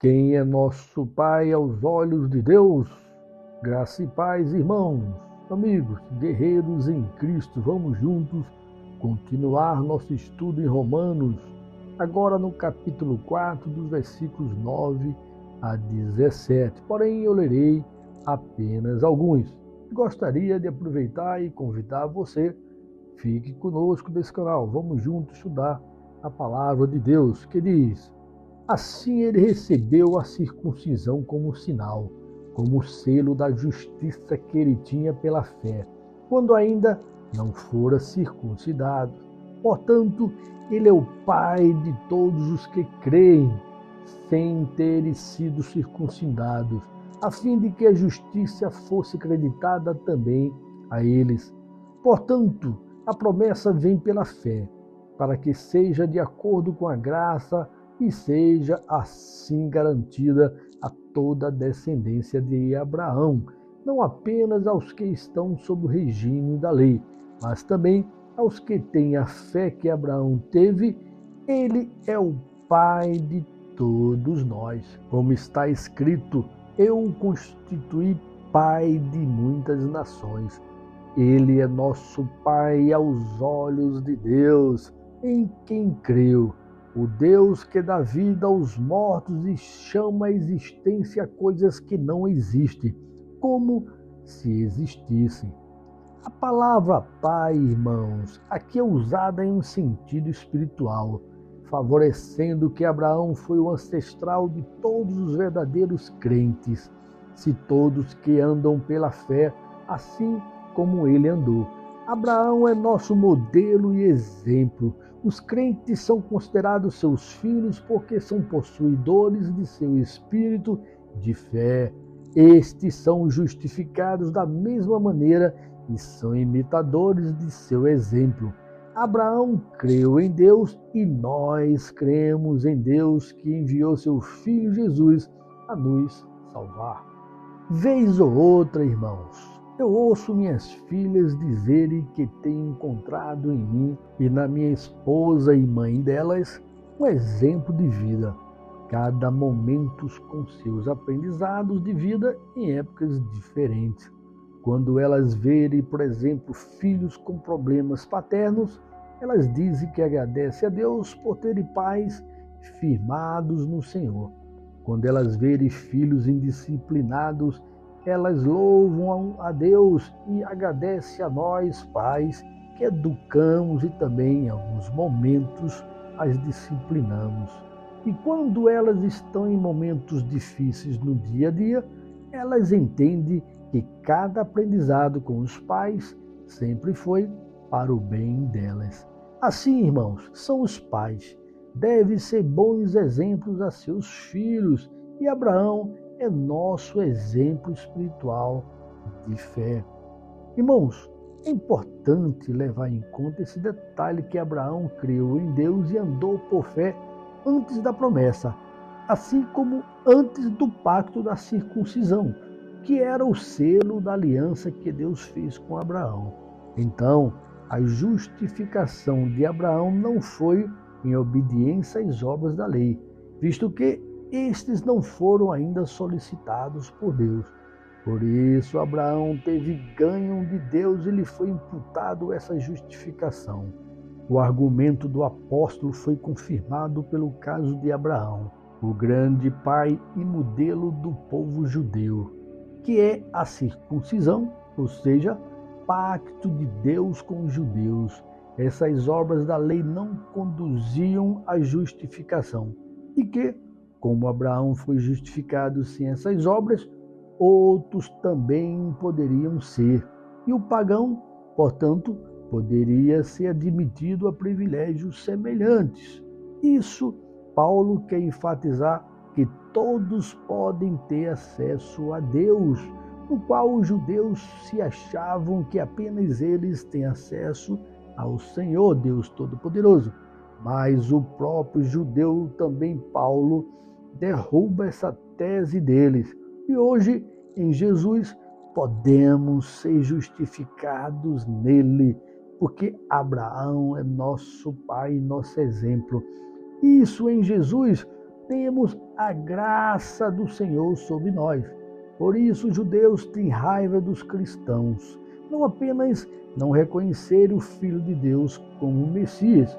Quem é nosso Pai aos olhos de Deus? Graça e paz, irmãos, amigos, guerreiros em Cristo. Vamos juntos continuar nosso estudo em Romanos, agora no capítulo 4, dos versículos 9 a 17. Porém, eu lerei apenas alguns. Gostaria de aproveitar e convidar você, fique conosco nesse canal. Vamos juntos estudar a palavra de Deus, que diz: assim ele recebeu a circuncisão como sinal, como selo da justiça que ele tinha pela fé, quando ainda não fora circuncidado. Portanto, ele é o Pai de todos os que creem, sem terem sido circuncidados, a fim de que a justiça fosse acreditada também a eles. Portanto, a promessa vem pela fé, para que seja de acordo com a graça e seja assim garantida a toda a descendência de Abraão, não apenas aos que estão sob o regime da lei, mas também aos que têm a fé que Abraão teve. Ele é o Pai de todos nós. Como está escrito: eu o constituí Pai de muitas nações. Ele é nosso Pai aos olhos de Deus, em quem creu. O Deus que dá vida aos mortos e chama à existência coisas que não existem, como se existissem. A palavra Pai, irmãos, aqui é usada em um sentido espiritual, favorecendo que Abraão foi o ancestral de todos os verdadeiros crentes, se todos que andam pela fé, assim como ele andou. Abraão é nosso modelo e exemplo. Os crentes são considerados seus filhos porque são possuidores de seu espírito de fé. Estes são justificados da mesma maneira e são imitadores de seu exemplo. Abraão creu em Deus e nós cremos em Deus, que enviou seu Filho Jesus a nos salvar. Vez ou outra, irmãos, eu ouço minhas filhas dizerem que têm encontrado em mim e na minha esposa e mãe delas um exemplo de vida, cada momento com seus aprendizados de vida em épocas diferentes. Quando elas verem, por exemplo, filhos com problemas paternos, elas dizem que agradecem a Deus por terem pais firmados no Senhor. Quando elas verem filhos indisciplinados, elas louvam a Deus e agradecem a nós, pais, que educamos e também, em alguns momentos, as disciplinamos. E quando elas estão em momentos difíceis no dia a dia, elas entendem que cada aprendizado com os pais sempre foi para o bem delas. Assim, irmãos, são os pais. Devem ser bons exemplos a seus filhos, e Abraão é nosso exemplo espiritual de fé. Irmãos, é importante levar em conta esse detalhe que Abraão creu em Deus e andou por fé antes da promessa, assim como antes do pacto da circuncisão, que era o selo da aliança que Deus fez com Abraão. Então, a justificação de Abraão não foi em obediência às obras da lei, visto que estes não foram ainda solicitados por Deus. Por isso, Abraão teve ganho de Deus e lhe foi imputado essa justificação. O argumento do apóstolo foi confirmado pelo caso de Abraão, o grande pai e modelo do povo judeu, que é a circuncisão, ou seja, pacto de Deus com os judeus. Essas obras da lei não conduziam à justificação, e que, como Abraão foi justificado sem essas obras, outros também poderiam ser. E o pagão, portanto, poderia ser admitido a privilégios semelhantes. Isso, Paulo quer enfatizar que todos podem ter acesso a Deus, no qual os judeus se achavam que apenas eles têm acesso ao Senhor Deus Todo-Poderoso. Mas o próprio judeu também, Paulo, derruba essa tese deles. E hoje, em Jesus, podemos ser justificados nele, porque Abraão é nosso pai, nosso exemplo. Isso, em Jesus, temos a graça do Senhor sobre nós. Por isso, os judeus têm raiva dos cristãos, não apenas não reconhecerem o Filho de Deus como Messias,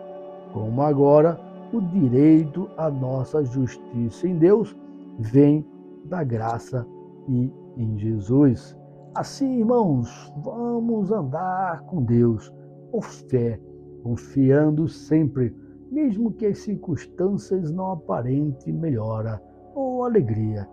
como agora o direito à nossa justiça em Deus vem da graça e em Jesus. Assim, irmãos, vamos andar com Deus por fé, confiando sempre, mesmo que as circunstâncias não aparentem melhora ou alegria.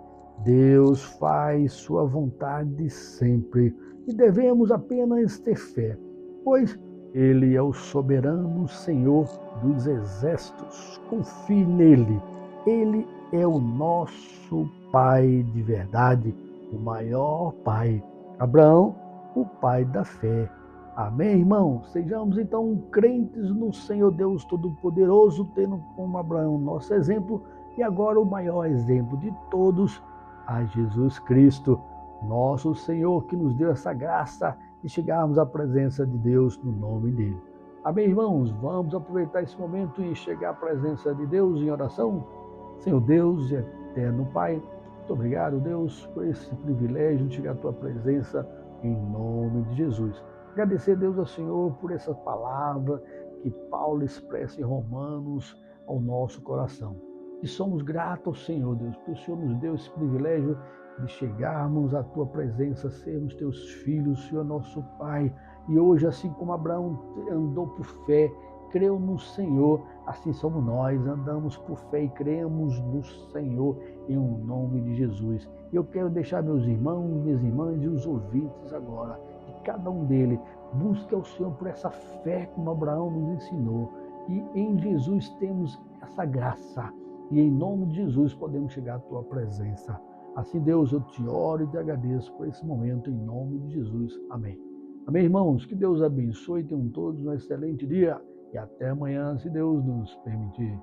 Deus faz sua vontade sempre e devemos apenas ter fé, pois Ele é o soberano Senhor dos exércitos. Confie nele. Ele é o nosso Pai de verdade, o maior Pai. Abraão, o pai da fé. Amém, irmão? Sejamos então crentes no Senhor Deus Todo-Poderoso, tendo como Abraão nosso exemplo e agora o maior exemplo de todos, a Jesus Cristo, nosso Senhor, que nos deu essa graça de chegarmos à presença de Deus no nome dele. Amém, irmãos? Vamos aproveitar esse momento e chegar à presença de Deus em oração? Senhor Deus e eterno Pai, muito obrigado, Deus, por esse privilégio de chegar à tua presença em nome de Jesus. Agradecer, Deus, ao Senhor por essa palavra que Paulo expressa em Romanos ao nosso coração. E somos gratos ao Senhor, Deus, porque o Senhor nos deu esse privilégio de chegarmos à tua presença, sermos teus filhos, Senhor, nosso Pai. E hoje, assim como Abraão andou por fé, creu no Senhor, assim somos nós, andamos por fé e cremos no Senhor em nome de Jesus. E eu quero deixar meus irmãos, minhas irmãs e os ouvintes agora, que cada um deles busque ao Senhor por essa fé como Abraão nos ensinou. E em Jesus temos essa graça. E em nome de Jesus podemos chegar à tua presença. Assim, Deus, eu te oro e te agradeço por esse momento, em nome de Jesus. Amém. Amém, irmãos? Que Deus abençoe e tenham todos um excelente dia. E até amanhã, se Deus nos permitir.